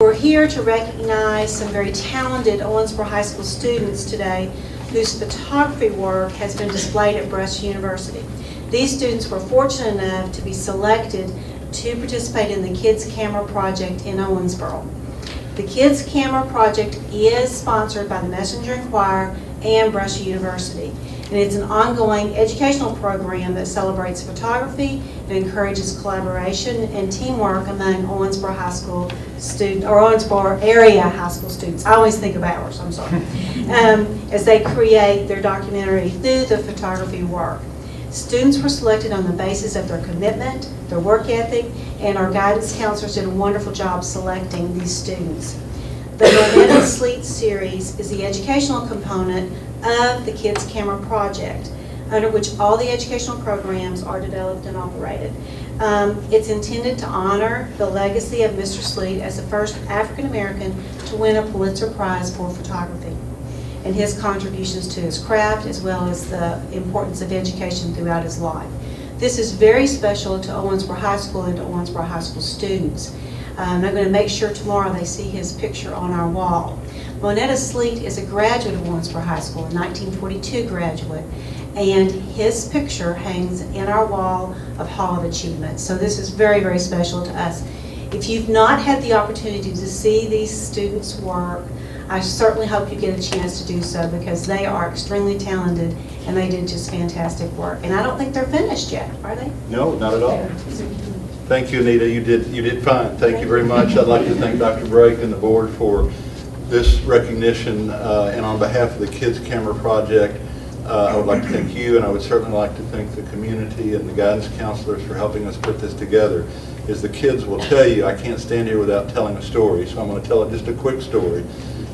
We're here to recognize some very talented Owensboro High School students today whose photography work has been displayed at Brescia University. These students were fortunate enough to be selected to participate in the Kids Camera Project in Owensboro. The Kids Camera Project is sponsored by the Messenger Enquirer and Brescia University, and it's an ongoing educational program that celebrates photography and encourages collaboration and teamwork among Owensboro High School students, or Owensboro area high school students. I always think of ours, I'm sorry, as they create their documentary through the photography work. Students were selected on the basis of their commitment, their work ethic, and our guidance counselors did a wonderful job selecting these students. The Monetta Sleet series is the educational component of the Kids Camera Project, under which all the educational programs are developed and operated. It's intended to honor the legacy of Mr. Sleet as the first African American to win a Pulitzer Prize for photography, and his contributions to his craft, as well as the importance of education throughout his life. This is very special to Owensboro High School and to Owensboro High School students. I'm going to make sure tomorrow they see his picture on our wall. Monetta Sleet is a graduate of Owensboro High School, a 1942 graduate, and his picture hangs in our wall of Hall of Achievement. So this is very, very special to us. If you've not had the opportunity to see these students work, I certainly hope you get a chance to do so, because they are extremely talented and they did just fantastic work. And I don't think they're finished yet, are they? No, not at all. Thank you, Anita. You did fine. Thank you very much. I'd like to thank Dr. Brake and the board for this recognition, and on behalf of the Kids Camera Project, I would like to thank you, and I would certainly like to thank the community and the guidance counselors for helping us put this together. As the kids will tell you, I can't stand here without telling a story, so I'm going to tell just a quick story.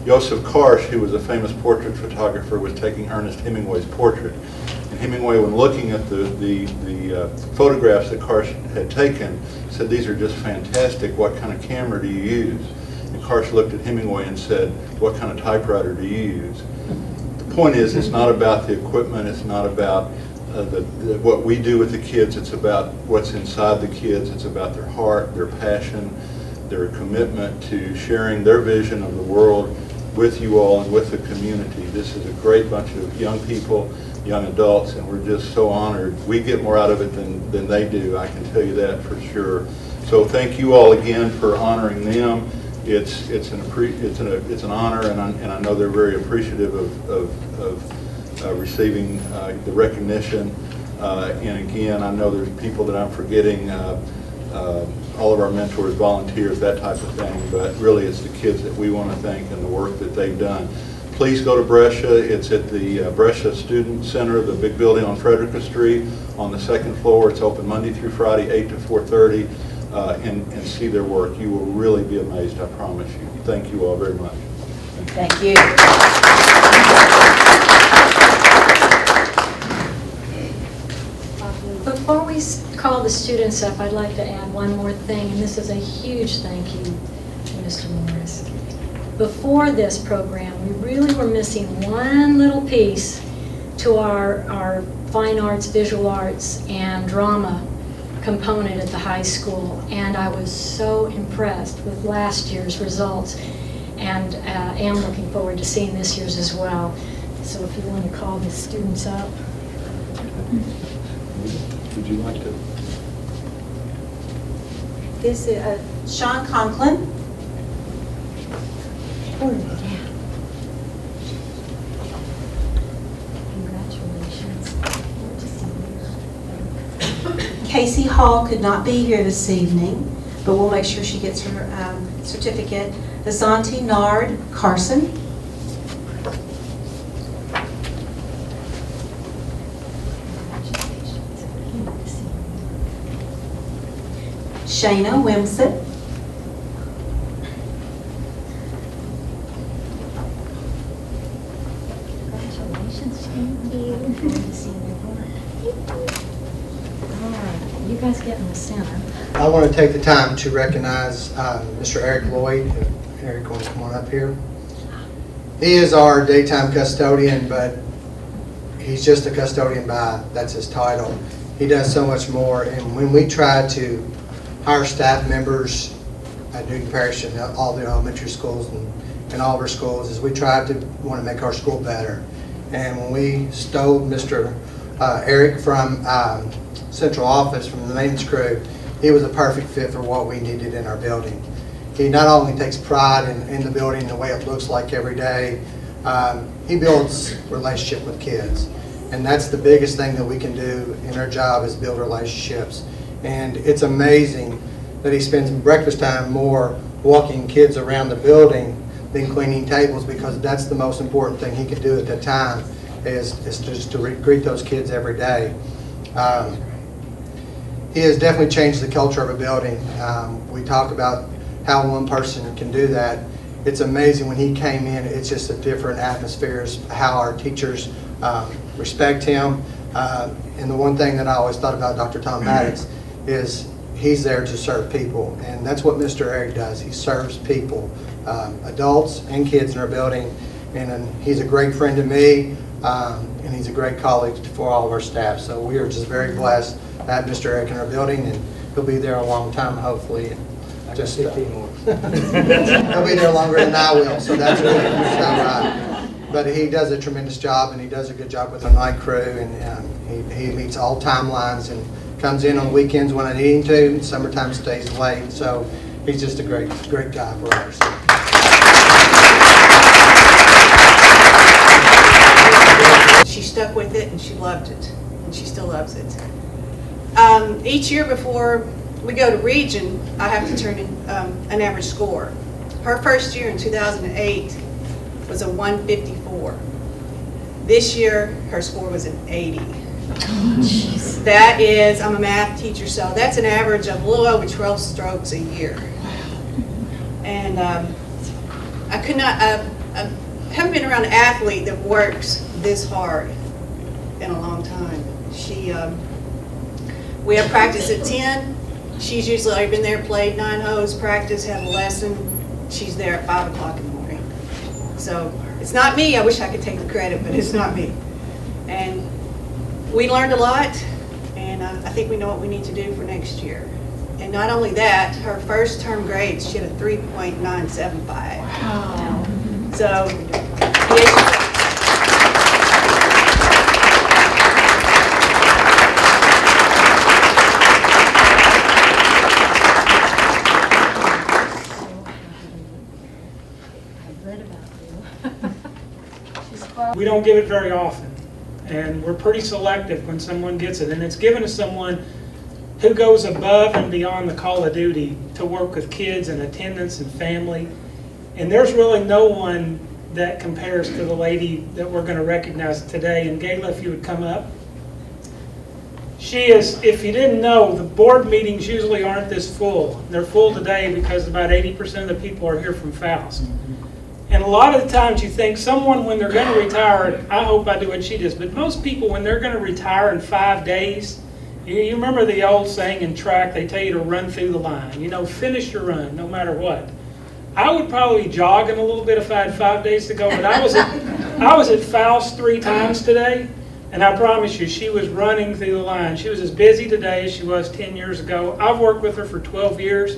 Joseph Karsh, who was a famous portrait photographer, was taking Ernest Hemingway's portrait. And Hemingway, when looking at the photographs that Karsh had taken, said, "These are just fantastic. What kind of camera do you use?" And Karsh looked at Hemingway and said, "What kind of typewriter do you use?" The point is, it's not about the equipment. It's not about what we do with the kids. It's about what's inside the kids. It's about their heart, their passion, their commitment to sharing their vision of the world with you all and with the community. This is a great bunch of young people, young adults, and we're just so honored. We get more out of it than they do, I can tell you that for sure. So thank you all again for honoring them. It's an honor, and I know they're very appreciative of receiving the recognition. And again, I know there's people that I'm forgetting, all of our mentors, volunteers, that type of thing, but really it's the kids that we want to thank and the work that they've done. Please go to Brescia. It's at the Brescia Student Center, the big building on Frederica Street on the second floor. It's open Monday through Friday, 8 to 4:30, and see their work. You will really be amazed, I promise you. Thank you all very much. Thank you. Before we call the students up, I'd like to add one more thing, and this is a huge thank you to Mr. Morris. Before this program, we really were missing one little piece to our fine arts, visual arts, and drama component at the high school, and I was so impressed with last year's results, and am looking forward to seeing this year's as well. So if you want to call the students up. Would you like to? This is Sean Conklin. Congratulations. Casey Hall could not be here this evening, but we'll make sure she gets her certificate. Azanti Nard Carson. Shayna Wimsett. Congratulations, thank you. All right, you guys get in the center. I want to take the time to recognize Mr. Eric Lloyd. Eric, want to come on up here? He is our daytime custodian, but he's just a custodian that's his title. He does so much more, and when we try to hire staff members at Newton Parish and all the elementary schools and all of our schools is we try to want to make our school better. And when we stole Mr. Eric from central office, from the maintenance crew, he was a perfect fit for what we needed in our building. He not only takes pride in the building and the way it looks like every day, he builds relationship with kids. And that's the biggest thing that we can do in our job is build relationships. And it's amazing that he spends breakfast time more walking kids around the building than cleaning tables, because that's the most important thing he can do at that time is just to greet those kids every day. He has definitely changed the culture of a building. We talk about how one person can do that. It's amazing when he came in, it's just a different atmosphere, how our teachers respect him. And the one thing that I always thought about Dr. Tom Maddox is he's there to serve people. And that's what Mr. Eric does. He serves people, adults and kids in our building. And he's a great friend to me, and he's a great colleague for all of our staff. So we are just very blessed to have Mr. Eric in our building, and he'll be there a long time, hopefully. Just 15 more. He'll be there longer than I will, so that's good. So, but he does a tremendous job, and he does a good job with the night crew, and he meets all timelines and comes in on weekends when I need him to, and summertime stays late. So he's just a great guy for us. She stuck with it and she loved it, and she still loves it. Each year before we go to region, I have to turn in an average score. Her first year in 2008 was a 154. This year, her score was an 80. That is, I'm a math teacher, so that's an average of a little over 12 strokes a year. And I could not, I haven't been around an athlete that works this hard in a long time. We have practice at 10. She's usually already been there, played 9 holes, practiced, had a lesson. She's there at 5 o'clock in the morning. So it's not me. I wish I could take the credit, but it's not me. And we learned a lot, and I think we know what we need to do for next year. And not only that, her first term grades, she had a 3.975. Wow. So, yes, We don't give it very often, and we're pretty selective when someone gets it, and it's given to someone who goes above and beyond the call of duty to work with kids and attendance and family. And there's really no one that compares to the lady that we're going to recognize today. And Gayla, if you would come up. She is, if you didn't know, the board meetings usually aren't this full. They're full today because about 80% of the people are here from Faust. And a lot of the times you think someone, when they're going to retire, I hope I do what she does, but most people, when they're going to retire in 5 days, you remember the old saying in track, they tell you to run through the line. You know, finish your run, no matter what. I would probably be jogging a little bit if I had 5 days to go, but I was at Faust 3 times today, and I promise you, she was running through the line. She was as busy today as she was 10 years ago. I've worked with her for 12 years.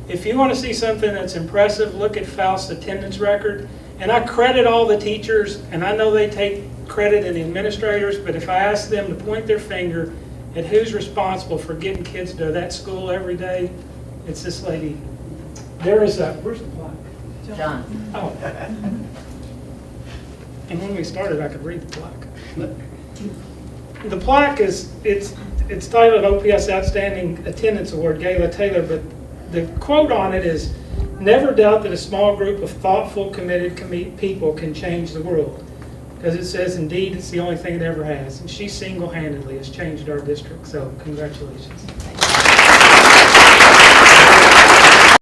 If you want to see something that's impressive, look at Faust's attendance record. And I credit all the teachers, and I know they take credit in the administrators, but if I ask them to point their finger at who's responsible for getting kids to that school every day, it's this lady. There is a, where's the plaque? John. Oh. And when we started, I could read the plaque. The plaque is, it's titled OPS Outstanding Attendance Award, Gayla Taylor, but the quote on it is, "Never doubt that a small group of thoughtful, committed people can change the world." Because it says, indeed, it's the only thing it ever has. And she single-handedly has changed our district, so congratulations.